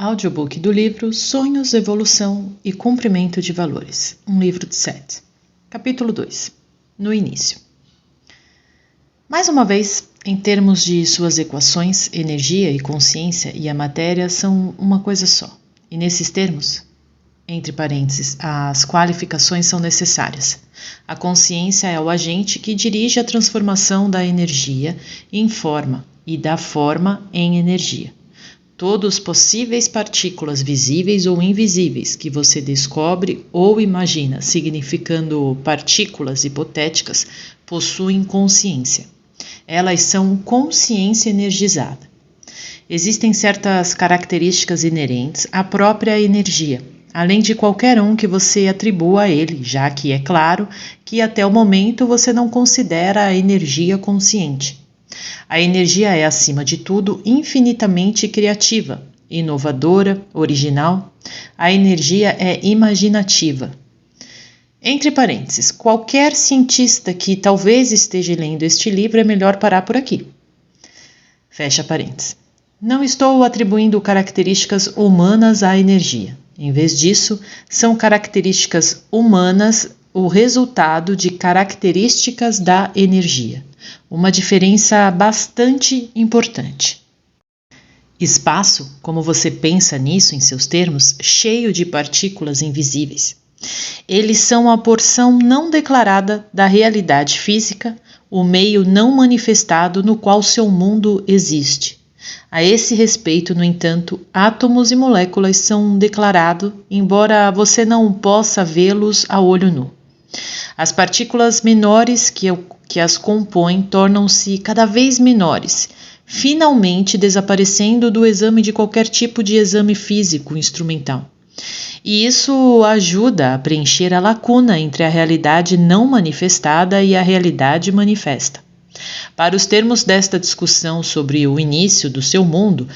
Audiobook do livro Sonhos, Evolução e Cumprimento de Valores, um livro de Seth. Capítulo 2. No início. Mais uma vez, em termos de suas equações, energia e consciência e a matéria são uma coisa só. E nesses termos, entre parênteses, as qualificações são necessárias. A consciência é o agente que dirige a transformação da energia em forma e da forma em energia. Todos os possíveis partículas visíveis ou invisíveis que você descobre ou imagina, significando partículas hipotéticas, possuem consciência. Elas são consciência energizada. Existem certas características inerentes à própria energia, além de qualquer um que você atribua a ele, já que é claro que até o momento você não considera a energia consciente. A energia é, acima de tudo, infinitamente criativa, inovadora, original. A energia é imaginativa. Entre parênteses, qualquer cientista que talvez esteja lendo este livro é melhor parar por aqui. Fecha parênteses. Não estou atribuindo características humanas à energia. Em vez disso, são características humanas o resultado de características da energia. Uma diferença bastante importante. Espaço, como você pensa nisso em seus termos, cheio de partículas invisíveis. Eles são a porção não declarada da realidade física, o meio não manifestado no qual seu mundo existe. A esse respeito, no entanto, átomos e moléculas são declarados, embora você não possa vê-los a olho nu. As partículas menores que as compõem tornam-se cada vez menores, finalmente desaparecendo do exame de qualquer tipo de exame físico instrumental. E isso ajuda a preencher a lacuna entre a realidade não manifestada e a realidade manifesta. Para os termos desta discussão sobre o início do seu mundo,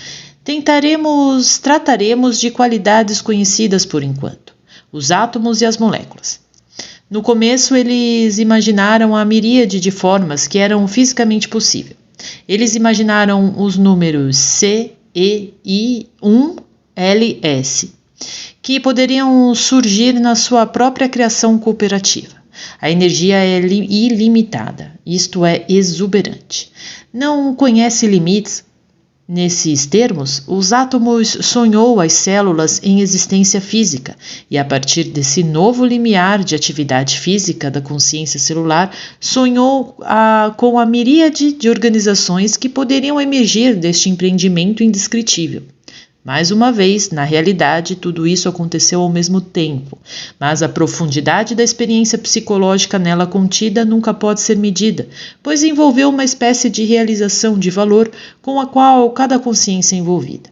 trataremos de qualidades conhecidas por enquanto, os átomos e as moléculas. No começo, eles imaginaram a miríade de formas que eram fisicamente possíveis. Eles imaginaram os números C, E, I, 1, L, S, que poderiam surgir na sua própria criação cooperativa. A energia é ilimitada, isto é, exuberante. Não conhece limites. Nesses termos, os átomos sonhou as células em existência física e, a partir desse novo limiar de atividade física da consciência celular, sonhou com a miríade de organizações que poderiam emergir deste empreendimento indescritível. Mais uma vez, na realidade, tudo isso aconteceu ao mesmo tempo, mas a profundidade da experiência psicológica nela contida nunca pode ser medida, pois envolveu uma espécie de realização de valor com a qual cada consciência é envolvida.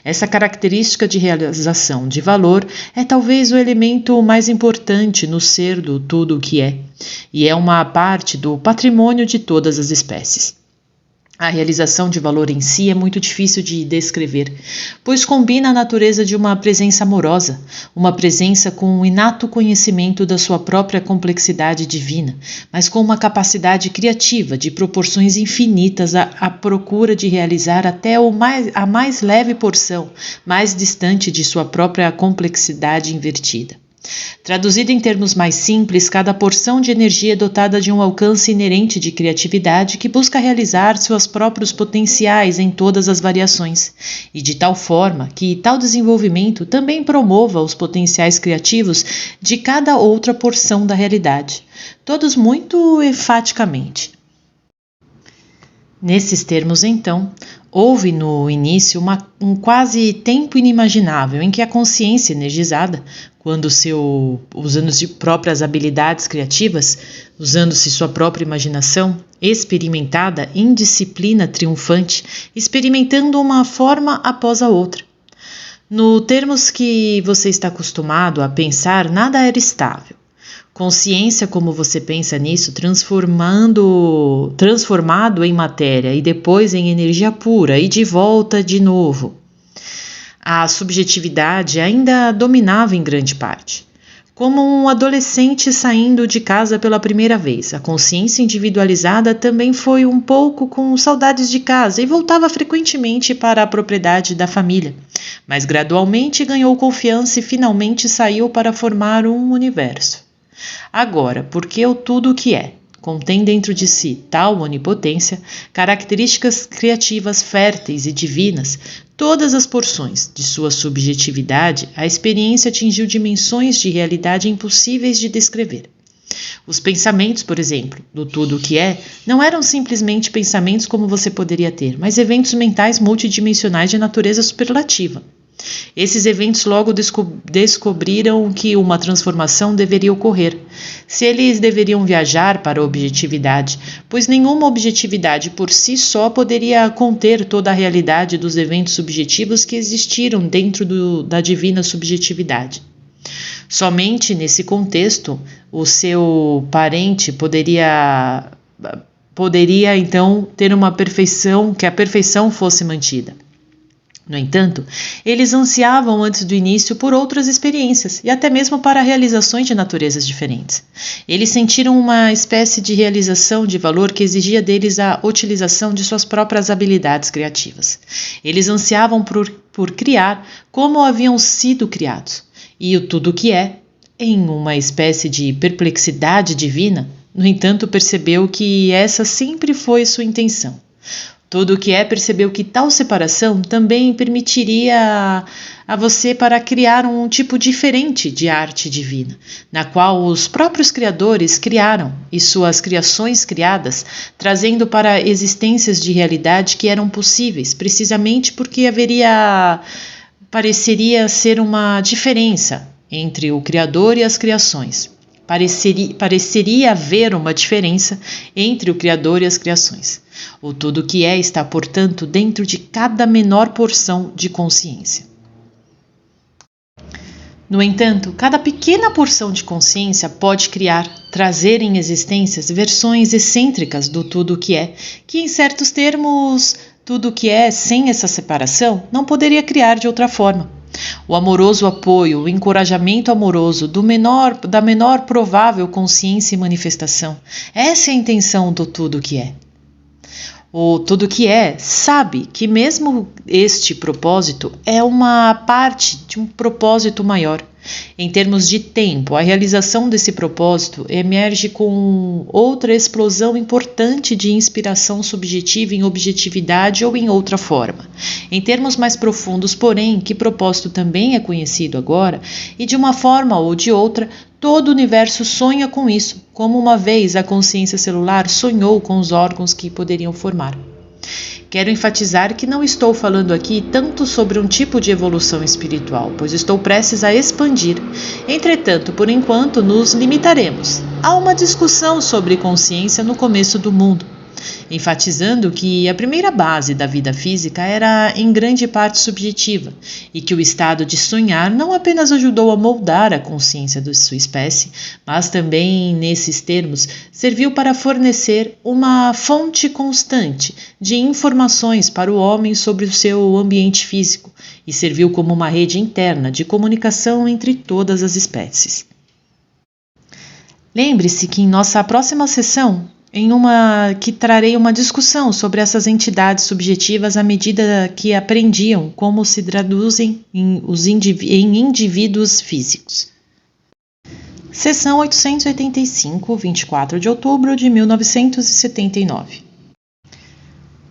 Essa característica de realização de valor é talvez o elemento mais importante no ser do tudo o que é, e é uma parte do patrimônio de todas as espécies. A realização de valor em si é muito difícil de descrever, pois combina a natureza de uma presença amorosa, uma presença com um inato conhecimento da sua própria complexidade divina, mas com uma capacidade criativa de proporções infinitas à procura de realizar até a mais leve porção, mais distante de sua própria complexidade invertida. Traduzido em termos mais simples, cada porção de energia é dotada de um alcance inerente de criatividade que busca realizar seus próprios potenciais em todas as variações, e de tal forma que tal desenvolvimento também promova os potenciais criativos de cada outra porção da realidade, todos muito enfaticamente. Nesses termos, então, houve no início um quase tempo inimaginável em que a consciência energizada, quando usando-se próprias habilidades criativas, usando-se sua própria imaginação, experimentada em disciplina triunfante, experimentando uma forma após a outra. No termos que você está acostumado a pensar, nada era estável. Consciência, como você pensa nisso, transformado em matéria e depois em energia pura e de volta de novo. A subjetividade ainda dominava em grande parte. como um adolescente saindo de casa pela primeira vez. A consciência individualizada também foi um pouco com saudades de casa e voltava frequentemente para a propriedade da família, mas gradualmente ganhou confiança e finalmente saiu para formar um universo. Agora, porque o tudo o que é contém dentro de si tal onipotência, características criativas férteis e divinas, todas as porções de sua subjetividade, a experiência atingiu dimensões de realidade impossíveis de descrever. Os pensamentos, por exemplo, do tudo o que é, não eram simplesmente pensamentos como você poderia ter, mas eventos mentais multidimensionais de natureza superlativa. Esses eventos logo descobriram que uma transformação deveria ocorrer, se eles deveriam viajar para a objetividade, pois nenhuma objetividade por si só poderia conter toda a realidade dos eventos subjetivos que existiram dentro da divina subjetividade. Somente nesse contexto, o seu parente poderia então ter uma perfeição, que a perfeição fosse mantida. No entanto, eles ansiavam antes do início por outras experiências e até mesmo para realizações de naturezas diferentes. Eles sentiram uma espécie de realização de valor que exigia deles a utilização de suas próprias habilidades criativas. Eles ansiavam por criar como haviam sido criados. E o tudo que é, em uma espécie de perplexidade divina, no entanto percebeu que essa sempre foi sua intenção. Tudo o que é percebeu que tal separação também permitiria a você para criar um tipo diferente de arte divina, na qual os próprios criadores criaram e suas criações criadas, trazendo para existências de realidade que eram possíveis, precisamente porque pareceria ser uma diferença entre o Criador e as criações. Pareceria haver uma diferença entre o Criador e as criações. O tudo que é está, portanto, dentro de cada menor porção de consciência. No entanto, cada pequena porção de consciência pode criar, trazer em existências versões excêntricas do tudo o que é, que em certos termos, tudo o que é sem essa separação não poderia criar de outra forma. O amoroso apoio, o encorajamento amoroso da menor provável consciência e manifestação. Essa é a intenção do tudo que é. O tudo que é sabe que mesmo este propósito é uma parte de um propósito maior. Em termos de tempo, a realização desse propósito emerge com outra explosão importante de inspiração subjetiva em objetividade ou em outra forma. Em termos mais profundos, porém, que propósito também é conhecido agora, e de uma forma ou de outra, todo o universo sonha com isso, como uma vez a consciência celular sonhou com os órgãos que poderiam formar. Quero enfatizar que não estou falando aqui tanto sobre um tipo de evolução espiritual, pois estou prestes a expandir. Entretanto, por enquanto, nos limitaremos a uma discussão sobre consciência no começo do mundo, enfatizando que a primeira base da vida física era em grande parte subjetiva e que o estado de sonhar não apenas ajudou a moldar a consciência de sua espécie, mas também, nesses termos, serviu para fornecer uma fonte constante de informações para o homem sobre o seu ambiente físico e serviu como uma rede interna de comunicação entre todas as espécies. Lembre-se que em nossa próxima sessão, que trarei uma discussão sobre essas entidades subjetivas à medida que aprendiam como se traduzem em indivíduos físicos. Sessão 885, 24 de outubro de 1979.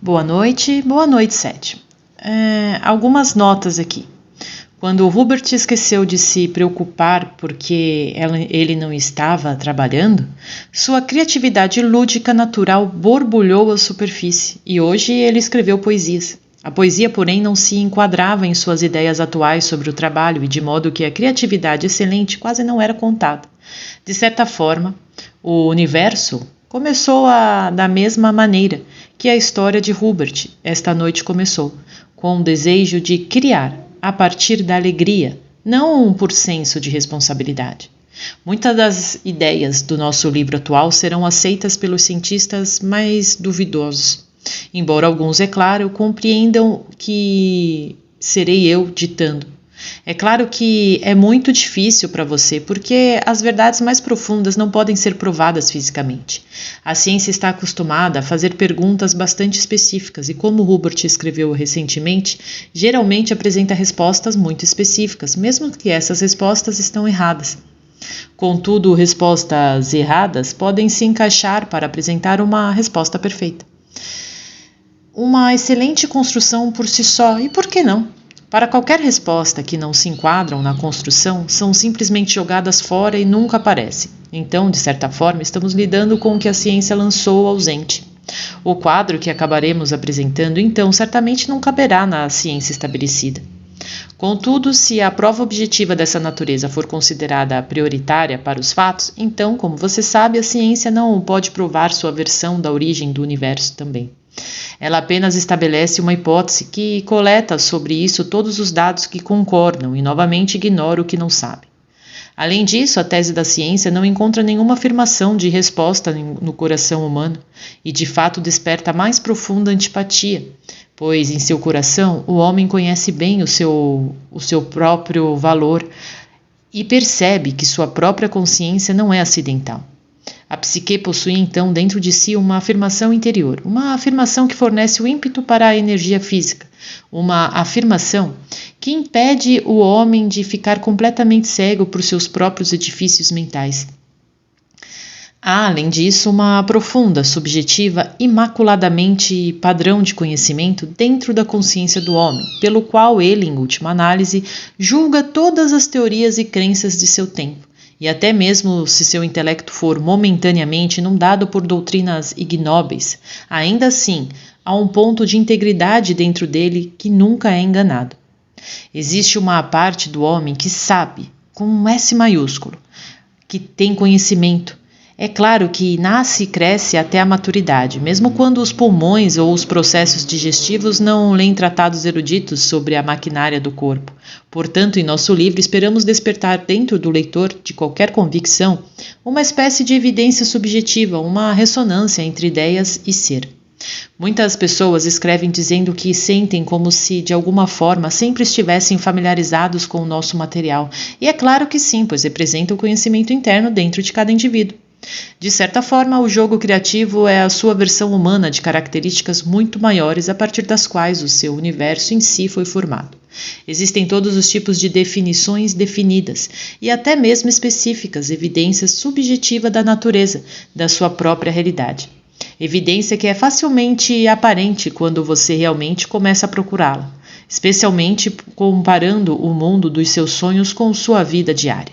Boa noite, Seth. Algumas notas aqui. Quando Hubert esqueceu de se preocupar porque ele não estava trabalhando, sua criatividade lúdica natural borbulhou à superfície e hoje ele escreveu poesias. A poesia, porém, não se enquadrava em suas ideias atuais sobre o trabalho e de modo que a criatividade excelente quase não era contada. De certa forma, o universo começou da mesma maneira que a história de Hubert esta noite começou, com o desejo de criar, a partir da alegria, não por senso de responsabilidade. Muitas das ideias do nosso livro atual serão aceitas pelos cientistas mais duvidosos, embora alguns, é claro, compreendam que serei eu ditando. É claro que é muito difícil para você, porque as verdades mais profundas não podem ser provadas fisicamente. A ciência está acostumada a fazer perguntas bastante específicas e, como Hubert escreveu recentemente, geralmente apresenta respostas muito específicas, mesmo que essas respostas estão erradas. Contudo, respostas erradas podem se encaixar para apresentar uma resposta perfeita. Uma excelente construção por si só, e por que não? Para qualquer resposta que não se enquadram na construção, são simplesmente jogadas fora e nunca aparecem. Então, de certa forma, estamos lidando com o que a ciência lançou ausente. O quadro que acabaremos apresentando, então, certamente não caberá na ciência estabelecida. Contudo, se a prova objetiva dessa natureza for considerada prioritária para os fatos, então, como você sabe, a ciência não pode provar sua versão da origem do universo também. Ela apenas estabelece uma hipótese que coleta sobre isso todos os dados que concordam e novamente ignora o que não sabe. Além disso, a tese da ciência não encontra nenhuma afirmação de resposta no coração humano e de fato desperta a mais profunda antipatia, pois em seu coração o homem conhece bem o seu próprio valor e percebe que sua própria consciência não é acidental. A psique possui então dentro de si uma afirmação interior, uma afirmação que fornece o ímpeto para a energia física, uma afirmação que impede o homem de ficar completamente cego por seus próprios edifícios mentais. Há, além disso, uma profunda, subjetiva, imaculadamente padrão de conhecimento dentro da consciência do homem, pelo qual ele, em última análise, julga todas as teorias e crenças de seu tempo. E até mesmo se seu intelecto for momentaneamente inundado por doutrinas ignóbeis, ainda assim há um ponto de integridade dentro dele que nunca é enganado. Existe uma parte do homem que sabe, com um S maiúsculo, que tem conhecimento. É claro que nasce e cresce até a maturidade, mesmo quando os pulmões ou os processos digestivos não leem tratados eruditos sobre a maquinária do corpo. Portanto, em nosso livro, esperamos despertar dentro do leitor de qualquer convicção uma espécie de evidência subjetiva, uma ressonância entre ideias e ser. Muitas pessoas escrevem dizendo que sentem como se, de alguma forma, sempre estivessem familiarizados com o nosso material. E é claro que sim, pois representa o conhecimento interno dentro de cada indivíduo. De certa forma, o jogo criativo é a sua versão humana de características muito maiores a partir das quais o seu universo em si foi formado. Existem todos os tipos de definições definidas e até mesmo específicas, evidências subjetivas da natureza, da sua própria realidade. Evidência que é facilmente aparente quando você realmente começa a procurá-la, especialmente comparando o mundo dos seus sonhos com sua vida diária.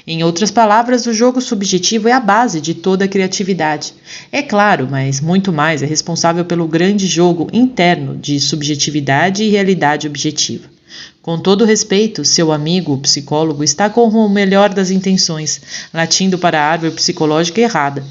Em outras palavras, o jogo subjetivo é a base de toda a criatividade. É claro, mas muito mais é responsável pelo grande jogo interno de subjetividade e realidade objetiva. Com todo respeito, seu amigo, o psicólogo, está com o melhor das intenções, latindo para a árvore psicológica errada.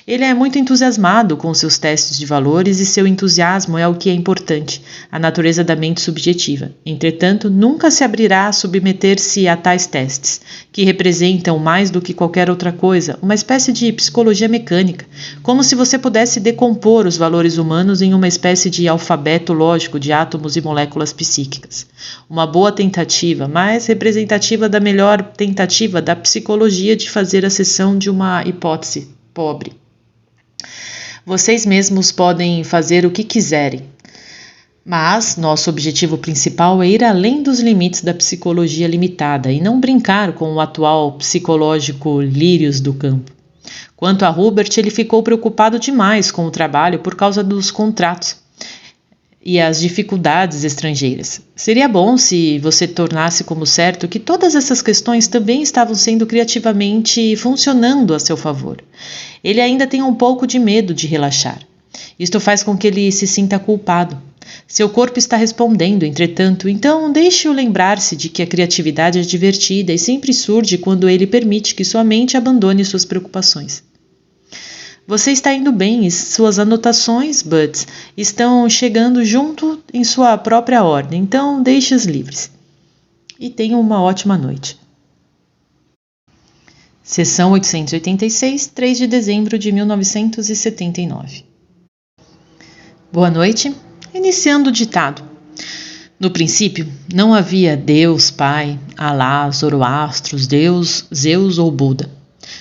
Ele é muito entusiasmado com seus testes de valores e seu entusiasmo é o que é importante, a natureza da mente subjetiva. Entretanto, nunca se abrirá a submeter-se a tais testes, que representam mais do que qualquer outra coisa, uma espécie de psicologia mecânica, como se você pudesse decompor os valores humanos em uma espécie de alfabeto lógico de átomos e moléculas psíquicas. Uma boa tentativa, mais representativa da melhor tentativa da psicologia de fazer a seção de uma hipótese pobre. Vocês mesmos podem fazer o que quiserem, mas nosso objetivo principal é ir além dos limites da psicologia limitada e não brincar com o atual psicológico lírios do campo. Quanto a Hubert, ele ficou preocupado demais com o trabalho por causa dos contratos e as dificuldades estrangeiras. Seria bom se você tornasse como certo que todas essas questões também estavam sendo criativamente funcionando a seu favor. Ele ainda tem um pouco de medo de relaxar. Isto faz com que ele se sinta culpado. Seu corpo está respondendo, entretanto, então deixe-o lembrar-se de que a criatividade é divertida e sempre surge quando ele permite que sua mente abandone suas preocupações. Você está indo bem e suas anotações, Butts, estão chegando junto em sua própria ordem, então deixe-as livres. E tenha uma ótima noite. Seção 886, 3 de dezembro de 1979. Boa noite. Iniciando o ditado. No princípio, não havia Deus, Pai, Alá, Zoroastro, Deus, Zeus ou Buda.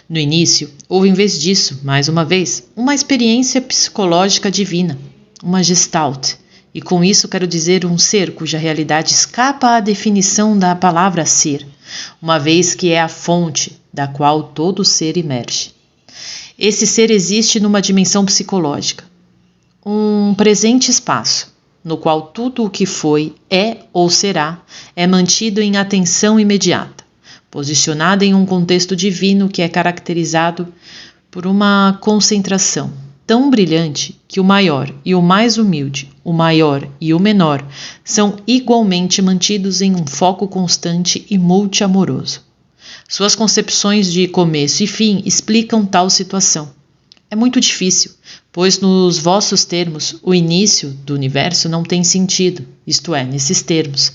No início, houve em vez disso, mais uma vez, uma experiência psicológica divina, uma gestalt. E com isso quero dizer um ser cuja realidade escapa à definição da palavra ser, uma vez que é a fonte da qual todo ser emerge. Esse ser existe numa dimensão psicológica, um presente espaço, no qual tudo o que foi, é ou será, é mantido em atenção imediata, posicionado em um contexto divino que é caracterizado por uma concentração tão brilhante que o maior e o mais humilde, o maior e o menor, são igualmente mantidos em um foco constante e multiamoroso. Suas concepções de começo e fim explicam tal situação. É muito difícil, pois nos vossos termos, o início do universo não tem sentido, isto é, nesses termos.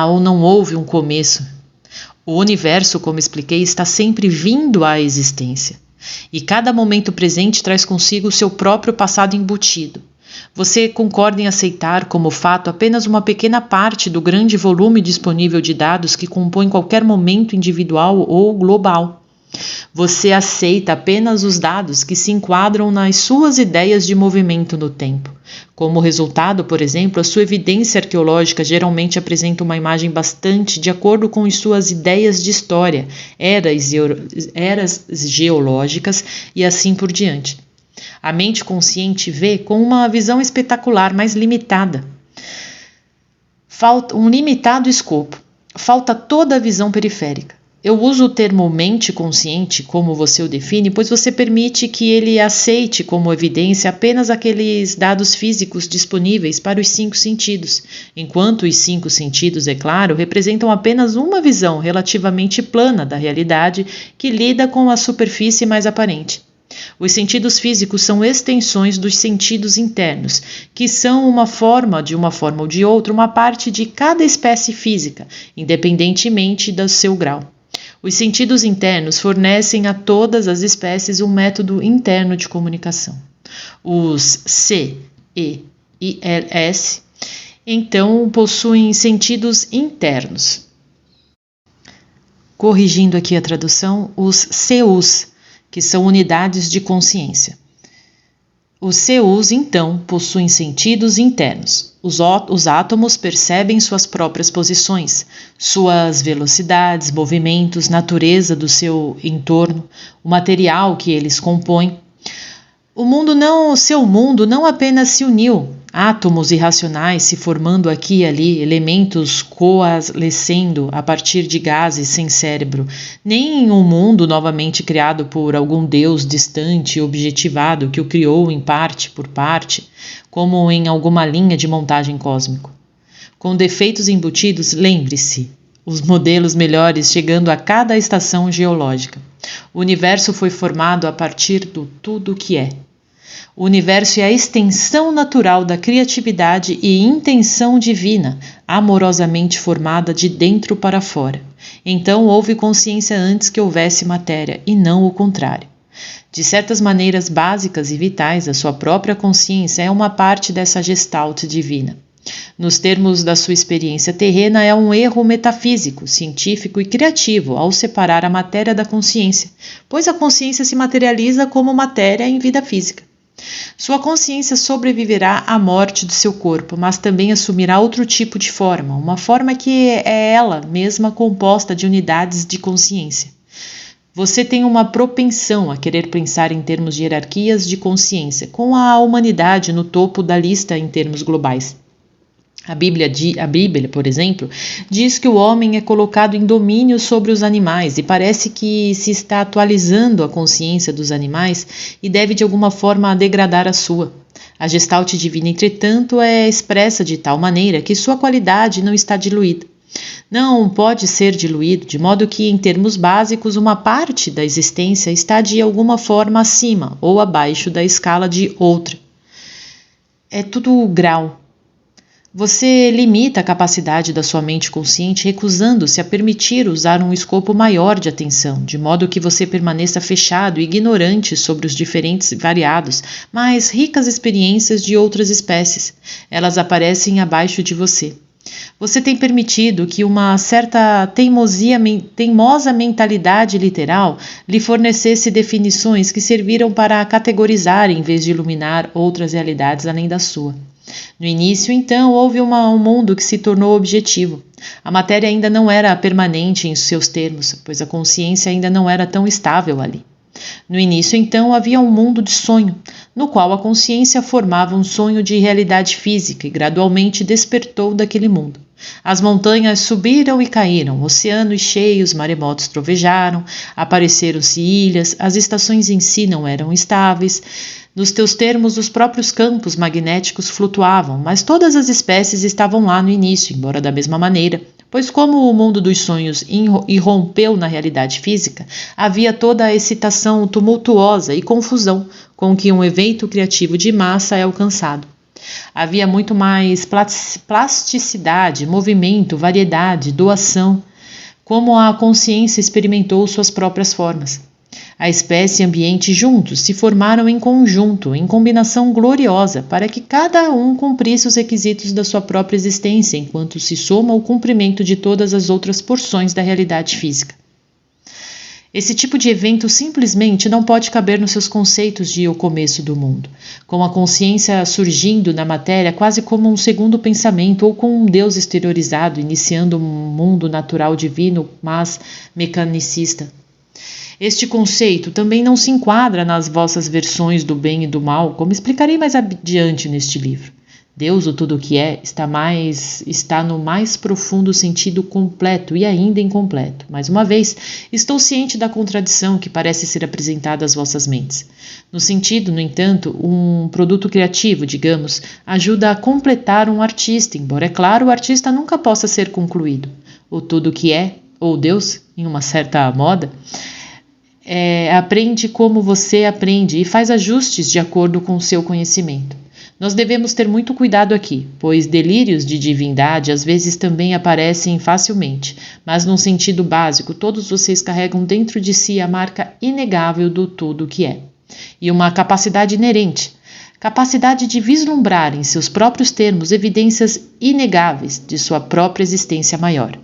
Ou não houve um começo. O universo, como expliquei, está sempre vindo à existência. E cada momento presente traz consigo o seu próprio passado embutido. Você concorda em aceitar como fato apenas uma pequena parte do grande volume disponível de dados que compõe qualquer momento individual ou global. Você aceita apenas os dados que se enquadram nas suas ideias de movimento no tempo. Como resultado, por exemplo, a sua evidência arqueológica geralmente apresenta uma imagem bastante de acordo com as suas ideias de história, eras geológicas e assim por diante. A mente consciente vê com uma visão espetacular, mais limitada. Falta um limitado escopo. Falta toda a visão periférica. Eu uso o termo mente consciente, como você o define, pois você permite que ele aceite como evidência apenas aqueles dados físicos disponíveis para os 5 sentidos, enquanto os 5 sentidos, é claro, representam apenas uma visão relativamente plana da realidade que lida com a superfície mais aparente. Os sentidos físicos são extensões dos sentidos internos, que são uma forma ou de outra, uma parte de cada espécie física, independentemente do seu grau. Os sentidos internos fornecem a todas as espécies um método interno de comunicação. Os C, E e S, então, possuem sentidos internos. Corrigindo aqui a tradução, os CUs, que são unidades de consciência. Os CUs, então, possuem sentidos internos. Os átomos percebem suas próprias posições, suas velocidades, movimentos, natureza do seu entorno, o material que eles compõem. Seu mundo não apenas se uniu, átomos irracionais se formando aqui e ali, elementos coalescendo a partir de gases sem cérebro, nem um mundo novamente criado por algum deus distante e objetivado que o criou em parte por parte, como em alguma linha de montagem cósmico. Com defeitos embutidos, lembre-se, os modelos melhores chegando a cada estação geológica. O universo foi formado a partir do tudo que é. O universo é a extensão natural da criatividade e intenção divina, amorosamente formada de dentro para fora. Então houve consciência antes que houvesse matéria, e não o contrário. De certas maneiras básicas e vitais, a sua própria consciência é uma parte dessa gestalt divina. Nos termos da sua experiência terrena, é um erro metafísico, científico e criativo ao separar a matéria da consciência, pois a consciência se materializa como matéria em vida física. Sua consciência sobreviverá à morte do seu corpo, mas também assumirá outro tipo de forma, uma forma que é ela mesma composta de unidades de consciência. Você tem uma propensão a querer pensar em termos de hierarquias de consciência, com a humanidade no topo da lista em termos globais. A Bíblia, por exemplo, diz que o homem é colocado em domínio sobre os animais e parece que se está atualizando a consciência dos animais e deve de alguma forma degradar a sua. A gestalt divina, entretanto, é expressa de tal maneira que sua qualidade não está diluída. Não pode ser diluído, de modo que, em termos básicos, uma parte da existência está de alguma forma acima ou abaixo da escala de outra. É tudo grau. Você limita a capacidade da sua mente consciente recusando-se a permitir usar um escopo maior de atenção, de modo que você permaneça fechado e ignorante sobre os diferentes, variados, mas ricas experiências de outras espécies. Elas aparecem abaixo de você. Você tem permitido que uma certa teimosa mentalidade literal lhe fornecesse definições que serviram para categorizar em vez de iluminar outras realidades além da sua. No início, então, houve um mundo que se tornou objetivo. A matéria ainda não era permanente em seus termos, pois a consciência ainda não era tão estável ali. No início, então, havia um mundo de sonho, no qual a consciência formava um sonho de realidade física e gradualmente despertou daquele mundo. As montanhas subiram e caíram, oceanos cheios, maremotos trovejaram, apareceram-se ilhas, as estações em si não eram estáveis. Nos teus termos, os próprios campos magnéticos flutuavam, mas todas as espécies estavam lá no início, embora da mesma maneira, pois como o mundo dos sonhos irrompeu na realidade física, havia toda a excitação tumultuosa e confusão com que um evento criativo de massa é alcançado. Havia muito mais plasticidade, movimento, variedade, doação, como a consciência experimentou suas próprias formas. A espécie e ambiente juntos se formaram em conjunto, em combinação gloriosa, para que cada um cumprisse os requisitos da sua própria existência, enquanto se soma o cumprimento de todas as outras porções da realidade física. Esse tipo de evento simplesmente não pode caber nos seus conceitos de o começo do mundo, com a consciência surgindo na matéria quase como um segundo pensamento ou com um Deus exteriorizado iniciando um mundo natural divino, mas mecanicista. Este conceito também não se enquadra nas vossas versões do bem e do mal, como explicarei mais adiante neste livro. Deus, o tudo o que é, está no mais profundo sentido completo e ainda incompleto. Mais uma vez, estou ciente da contradição que parece ser apresentada às vossas mentes. No sentido, no entanto, um produto criativo, digamos, ajuda a completar um artista, embora, é claro, o artista nunca possa ser concluído. O tudo o que é, ou Deus, em uma certa moda, aprende como você aprende e faz ajustes de acordo com o seu conhecimento. Nós devemos ter muito cuidado aqui, pois delírios de divindade às vezes também aparecem facilmente, mas num sentido básico, todos vocês carregam dentro de si a marca inegável do tudo que é, e uma capacidade inerente, capacidade de vislumbrar em seus próprios termos evidências inegáveis de sua própria existência maior.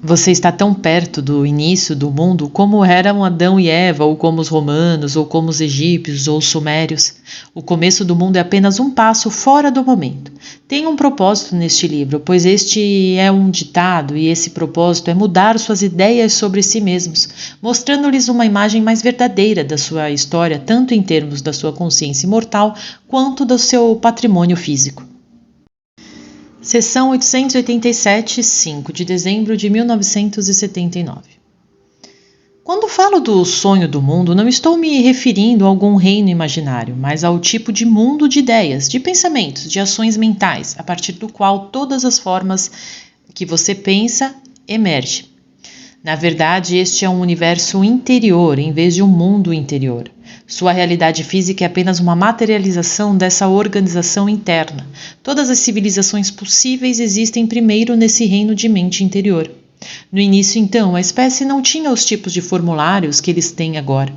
Você está tão perto do início do mundo como eram Adão e Eva, ou como os romanos, ou como os egípcios, ou os sumérios. O começo do mundo é apenas um passo fora do momento. Tem um propósito neste livro, pois este é um ditado e esse propósito é mudar suas ideias sobre si mesmos, mostrando-lhes uma imagem mais verdadeira da sua história, tanto em termos da sua consciência imortal, quanto do seu patrimônio físico. Seção 887, 5 de dezembro de 1979. Quando falo do sonho do mundo, não estou me referindo a algum reino imaginário, mas ao tipo de mundo de ideias, de pensamentos, de ações mentais, a partir do qual todas as formas que você pensa emergem. Na verdade, este é um universo interior em vez de um mundo interior. Sua realidade física é apenas uma materialização dessa organização interna. Todas as civilizações possíveis existem primeiro nesse reino de mente interior. No início, então, a espécie não tinha os tipos de formulários que eles têm agora.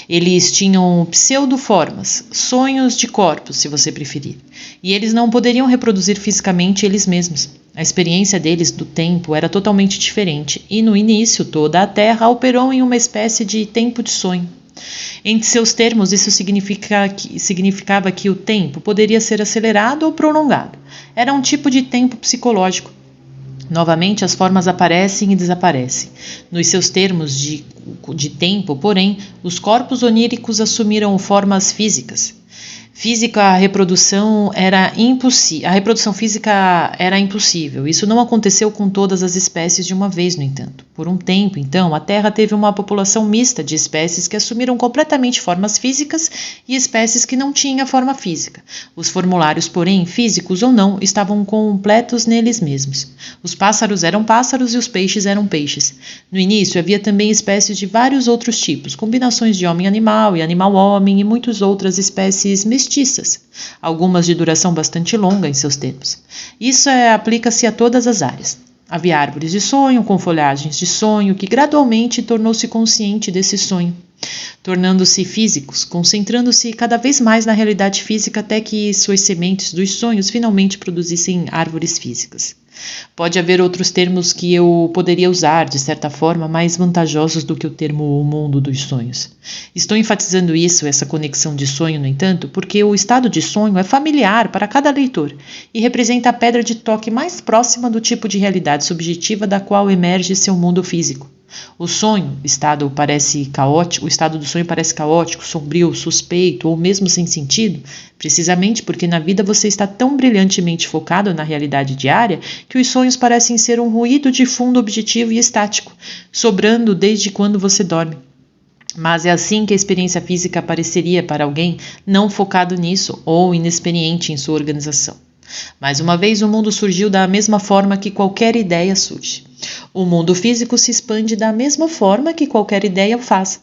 Eles tinham pseudoformas, sonhos de corpos, se você preferir. E eles não poderiam reproduzir fisicamente eles mesmos. A experiência deles do tempo era totalmente diferente, e no início toda a Terra operou em uma espécie de tempo de sonho. Em seus termos, isso significava que o tempo poderia ser acelerado ou prolongado. Era um tipo de tempo psicológico. Novamente, as formas aparecem e desaparecem. Nos seus termos de tempo, porém, os corpos oníricos assumiram formas físicas. A reprodução física era impossível. Isso não aconteceu com todas as espécies de uma vez, no entanto. Por um tempo, então, a Terra teve uma população mista de espécies que assumiram completamente formas físicas e espécies que não tinham forma física. Os formulários, porém, físicos ou não, estavam completos neles mesmos. Os pássaros eram pássaros e os peixes eram peixes. No início, havia também espécies de vários outros tipos, combinações de homem-animal e animal-homem e muitas outras espécies mestiças, algumas de duração bastante longa em seus termos. Isso aplica-se a todas as áreas. Havia árvores de sonho, com folhagens de sonho, que gradualmente tornou-se consciente desse sonho. tornando-se físicos, concentrando-se cada vez mais na realidade física até que suas sementes dos sonhos finalmente produzissem árvores físicas. Pode haver outros termos que eu poderia usar, de certa forma, mais vantajosos do que o termo mundo dos sonhos. Estou enfatizando essa conexão de sonho, no entanto, porque o estado de sonho é familiar para cada leitor e representa a pedra de toque mais próxima do tipo de realidade subjetiva da qual emerge seu mundo físico. O estado do sonho parece caótico, sombrio, suspeito ou mesmo sem sentido, precisamente porque na vida você está tão brilhantemente focado na realidade diária que os sonhos parecem ser um ruído de fundo objetivo e estático, sobrando desde quando você dorme. Mas é assim que a experiência física apareceria para alguém não focado nisso ou inexperiente em sua organização. Mais uma vez, o mundo surgiu da mesma forma que qualquer ideia surge. O mundo físico se expande da mesma forma que qualquer ideia o faz.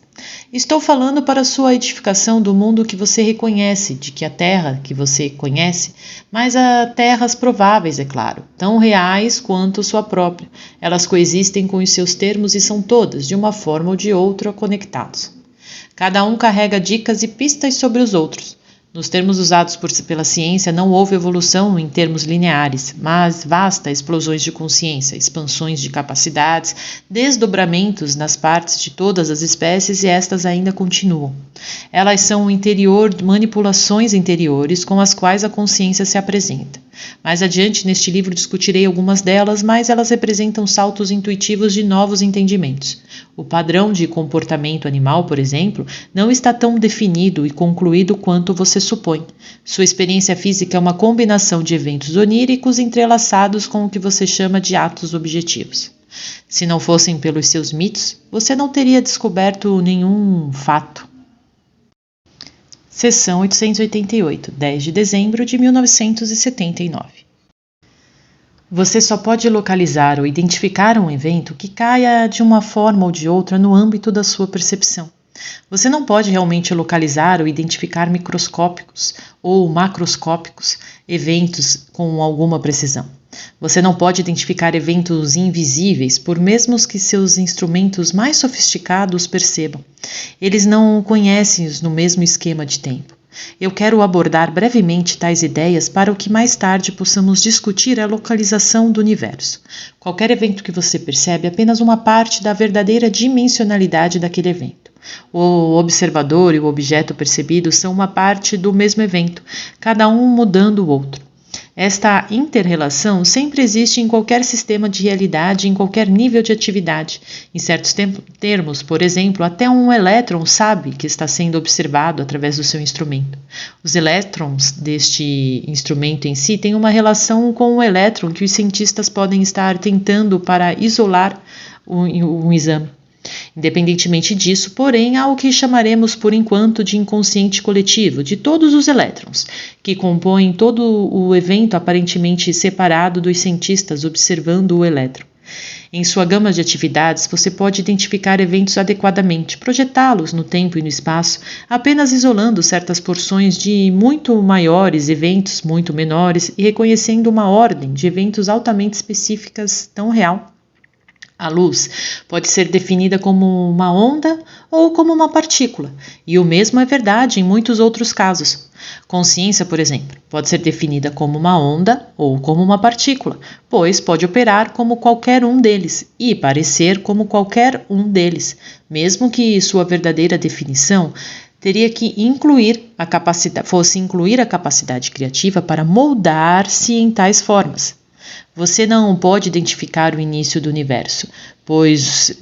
Estou falando para sua edificação do mundo que você reconhece, de que a terra que você conhece, mas há terras prováveis, é claro, tão reais quanto sua própria. Elas coexistem com os seus termos e são todas, de uma forma ou de outra, conectados. Cada um carrega dicas e pistas sobre os outros. Nos termos usados pela ciência, não houve evolução em termos lineares, mas vastas explosões de consciência, expansões de capacidades, desdobramentos nas partes de todas as espécies e estas ainda continuam. Elas são manipulações interiores com as quais a consciência se apresenta. Mais adiante, neste livro, discutirei algumas delas, mas elas representam saltos intuitivos de novos entendimentos. O padrão de comportamento animal, por exemplo, não está tão definido e concluído quanto você supõe. Sua experiência física é uma combinação de eventos oníricos entrelaçados com o que você chama de atos objetivos. Se não fossem pelos seus mitos, você não teria descoberto nenhum fato. Seção 888, 10 de dezembro de 1979. Você só pode localizar ou identificar um evento que caia de uma forma ou de outra no âmbito da sua percepção. Você não pode realmente localizar ou identificar microscópicos ou macroscópicos eventos com alguma precisão. Você não pode identificar eventos invisíveis, por mesmo que seus instrumentos mais sofisticados percebam. Eles não conhecem-os no mesmo esquema de tempo. Eu quero abordar brevemente tais ideias para o que mais tarde possamos discutir a localização do universo. Qualquer evento que você percebe é apenas uma parte da verdadeira dimensionalidade daquele evento. O observador e o objeto percebido são uma parte do mesmo evento, cada um mudando o outro. Esta inter-relação sempre existe em qualquer sistema de realidade, em qualquer nível de atividade. Em certos termos, por exemplo, até um elétron sabe que está sendo observado através do seu instrumento. Os elétrons deste instrumento em si têm uma relação com o elétron que os cientistas podem estar tentando para isolar um exame. Independentemente disso, porém, há o que chamaremos por enquanto de inconsciente coletivo de todos os elétrons, que compõem todo o evento aparentemente separado dos cientistas observando o elétron. Em sua gama de atividades, você pode identificar eventos adequadamente, projetá-los no tempo e no espaço, apenas isolando certas porções de muito maiores eventos muito menores e reconhecendo uma ordem de eventos altamente específicas tão real. A luz pode ser definida como uma onda ou como uma partícula, e o mesmo é verdade em muitos outros casos. Consciência, por exemplo, pode ser definida como uma onda ou como uma partícula, pois pode operar como qualquer um deles e parecer como qualquer um deles, mesmo que sua verdadeira definição teria que incluir a capacidade criativa para moldar-se em tais formas. Você não pode identificar o início do universo, pois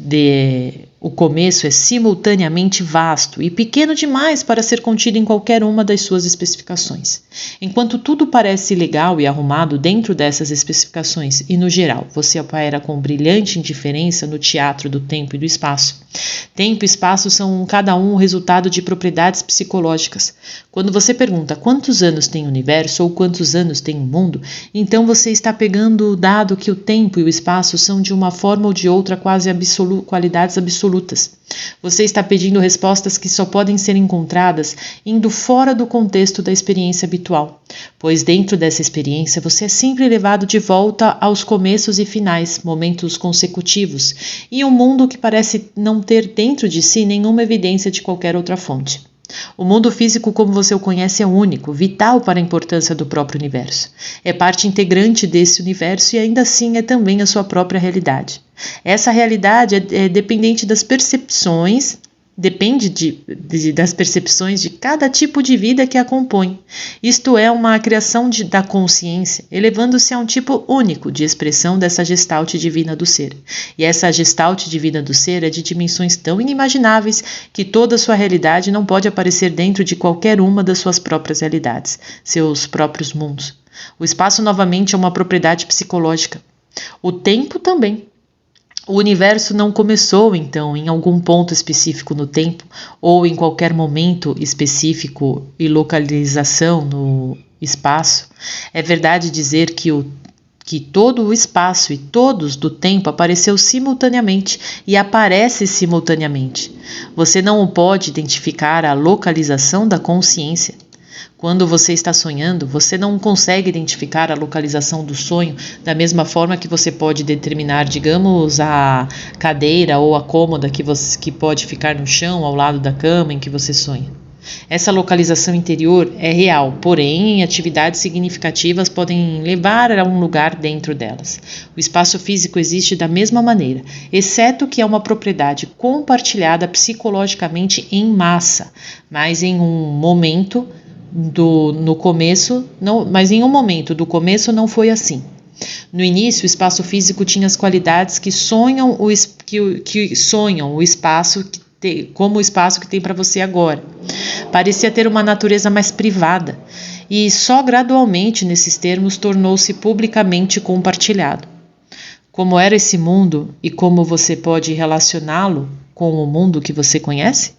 o começo é simultaneamente vasto e pequeno demais para ser contido em qualquer uma das suas especificações. Enquanto tudo parece legal e arrumado dentro dessas especificações e, no geral, você opera com brilhante indiferença no teatro do tempo e do espaço. Tempo e espaço são cada um o resultado de propriedades psicológicas. Quando você pergunta quantos anos tem o universo ou quantos anos tem o mundo, então você está pegando o dado que o tempo e o espaço são de uma forma ou de outra quase qualidades absolutas absolutas. Você está pedindo respostas que só podem ser encontradas indo fora do contexto da experiência habitual, pois dentro dessa experiência você é sempre levado de volta aos começos e finais, momentos consecutivos, e um mundo que parece não ter dentro de si nenhuma evidência de qualquer outra fonte. O mundo físico como você o conhece é único, vital para a importância do próprio universo. É parte integrante desse universo e ainda assim é também a sua própria realidade. Essa realidade é dependente das percepções, das percepções de cada tipo de vida que a compõe. Isto é uma criação da consciência, elevando-se a um tipo único de expressão dessa gestalt divina do ser. E essa gestalt divina do ser é de dimensões tão inimagináveis que toda a sua realidade não pode aparecer dentro de qualquer uma das suas próprias realidades, seus próprios mundos. O espaço novamente é uma propriedade psicológica. O tempo também. O universo não começou, então, em algum ponto específico no tempo ou em qualquer momento específico e localização no espaço. É verdade dizer que todo o espaço e todos do tempo apareceu simultaneamente e aparece simultaneamente. Você não pode identificar a localização da consciência. Quando você está sonhando, você não consegue identificar a localização do sonho da mesma forma que você pode determinar, digamos, a cadeira ou a cômoda que pode ficar no chão ao lado da cama em que você sonha. Essa localização interior é real, porém, atividades significativas podem levar a um lugar dentro delas. O espaço físico existe da mesma maneira, exceto que é uma propriedade compartilhada psicologicamente em massa, mas em um momento do começo não foi assim. No início, o espaço físico tinha as qualidades que sonham o espaço como o espaço que tem para você agora. Parecia ter uma natureza mais privada e só gradualmente, nesses termos, tornou-se publicamente compartilhado. Como era esse mundo e como você pode relacioná-lo com o mundo que você conhece?